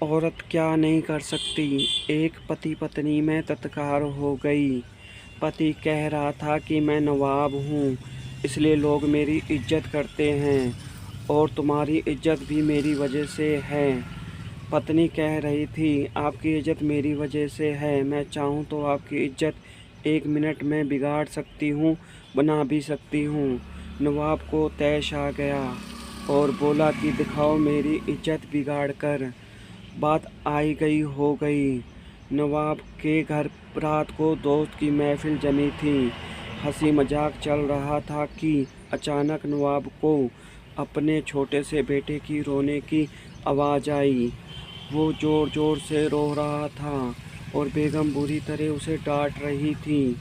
औरत क्या नहीं कर सकती। एक पति पत्नी में तकरार हो गई। पति कह रहा था कि मैं नवाब हूँ, इसलिए लोग मेरी इज्जत करते हैं और तुम्हारी इज्जत भी मेरी वजह से है। पत्नी कह रही थी, आपकी इज्जत मेरी वजह से है। मैं चाहूँ तो आपकी इज्जत 1 मिनट में बिगाड़ सकती हूँ, बना भी सकती हूँ। नवाब को तैश आ गया और बोला कि दिखाओ मेरी इज्जत बिगाड़ कर। बात आई गई हो गई। नवाब के घर रात को दोस्त की महफिल जमी थी। हंसी मजाक चल रहा था कि अचानक नवाब को अपने छोटे से बेटे की रोने की आवाज़ आई। वो ज़ोर ज़ोर से रो रहा था और बेगम बुरी तरह उसे डांट रही थी।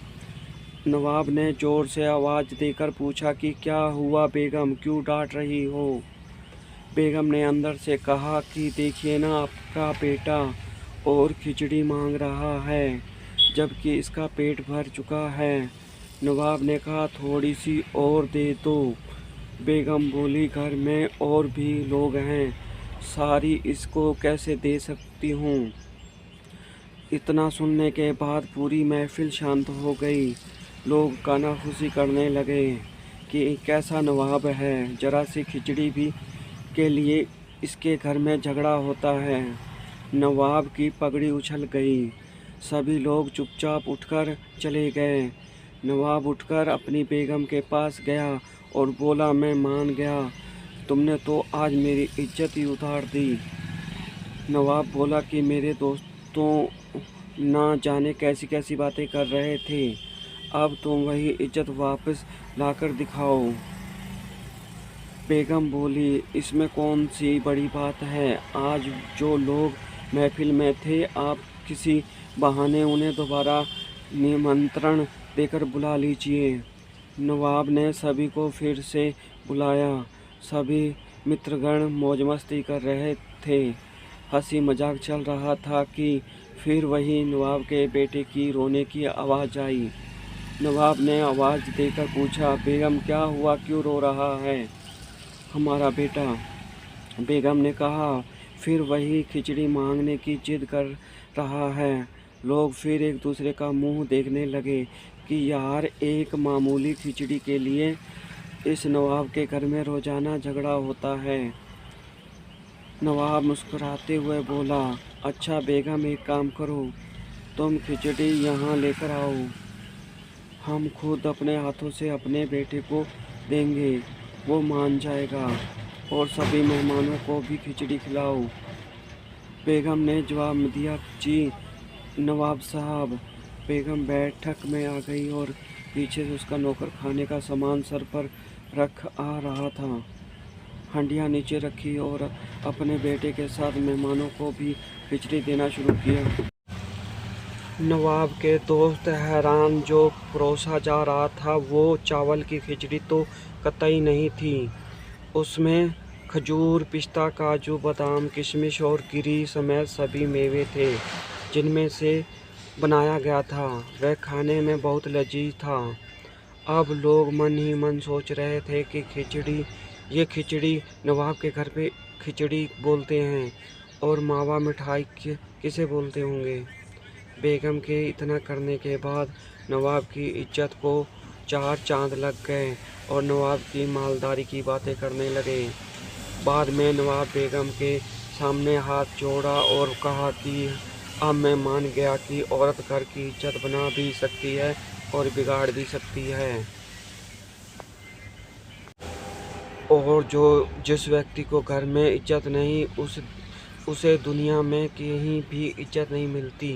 नवाब ने ज़ोर से आवाज़ देकर पूछा कि क्या हुआ बेगम, क्यों डांट रही हो? बेगम ने अंदर से कहा कि देखिए ना, आपका बेटा और खिचड़ी मांग रहा है, जबकि इसका पेट भर चुका है। नवाब ने कहा, थोड़ी सी और दे दो। बेगम बोली, घर में और भी लोग हैं, सारी इसको कैसे दे सकती हूँ। इतना सुनने के बाद पूरी महफिल शांत हो गई। लोग कानाफूसी करने लगे कि कैसा नवाब है, जरा सी खिचड़ी भी के लिए इसके घर में झगड़ा होता है। नवाब की पगड़ी उछल गई। सभी लोग चुपचाप उठकर चले गए। नवाब उठकर अपनी बेगम के पास गया और बोला, मैं मान गया, तुमने तो आज मेरी इज्जत ही उतार दी। नवाब बोला कि मेरे दोस्तों ना जाने कैसी कैसी बातें कर रहे थे, अब तुम वही इज्जत वापस लाकर दिखाओ। बेगम बोली, इसमें कौन सी बड़ी बात है, आज जो लोग महफिल में थे, आप किसी बहाने उन्हें दोबारा निमंत्रण देकर बुला लीजिए। नवाब ने सभी को फिर से बुलाया। सभी मित्रगण मौज मस्ती कर रहे थे। हंसी मजाक चल रहा था कि फिर वही नवाब के बेटे की रोने की आवाज़ आई। नवाब ने आवाज़ देकर पूछा, बेगम क्या हुआ, क्यों रो रहा है हमारा बेटा? बेगम ने कहा, फिर वही खिचड़ी मांगने की जिद कर रहा है। लोग फिर एक दूसरे का मुंह देखने लगे कि यार, एक मामूली खिचड़ी के लिए इस नवाब के घर में रोजाना झगड़ा होता है। नवाब मुस्कुराते हुए बोला, अच्छा बेगम, एक काम करो, तुम खिचड़ी यहाँ लेकर आओ, हम खुद अपने हाथों से अपने बेटे को देंगे, वो मान जाएगा, और सभी मेहमानों को भी खिचड़ी खिलाओ। बेगम ने जवाब दिया, जी नवाब साहब। बेगम बैठक में आ गई और पीछे से उसका नौकर खाने का सामान सर पर रख आ रहा था। हंडिया नीचे रखी और अपने बेटे के साथ मेहमानों को भी खिचड़ी देना शुरू किया। नवाब के दोस्त हैरान, जो परोसा जा रहा था वो चावल की खिचड़ी तो कतई नहीं थी। उसमें खजूर, पिस्ता, काजू, बादाम, किशमिश और गिरी समेत सभी मेवे थे जिनमें से बनाया गया था। वह खाने में बहुत लजीज था। अब लोग मन ही मन सोच रहे थे कि ये खिचड़ी नवाब के घर पे खिचड़ी बोलते हैं और मावा मिठाई किसे बोलते होंगे। बेगम के इतना करने के बाद नवाब की इज्जत को 4 चांद लग गए और नवाब की मालदारी की बातें करने लगे। बाद में नवाब बेगम के सामने हाथ जोड़ा और कहा कि अब मैं मान गया कि औरत घर की इज्जत बना भी सकती है और बिगाड़ भी सकती है, और जिस व्यक्ति को घर में इज्जत नहीं, उसे दुनिया में कहीं भी इज्जत नहीं मिलती।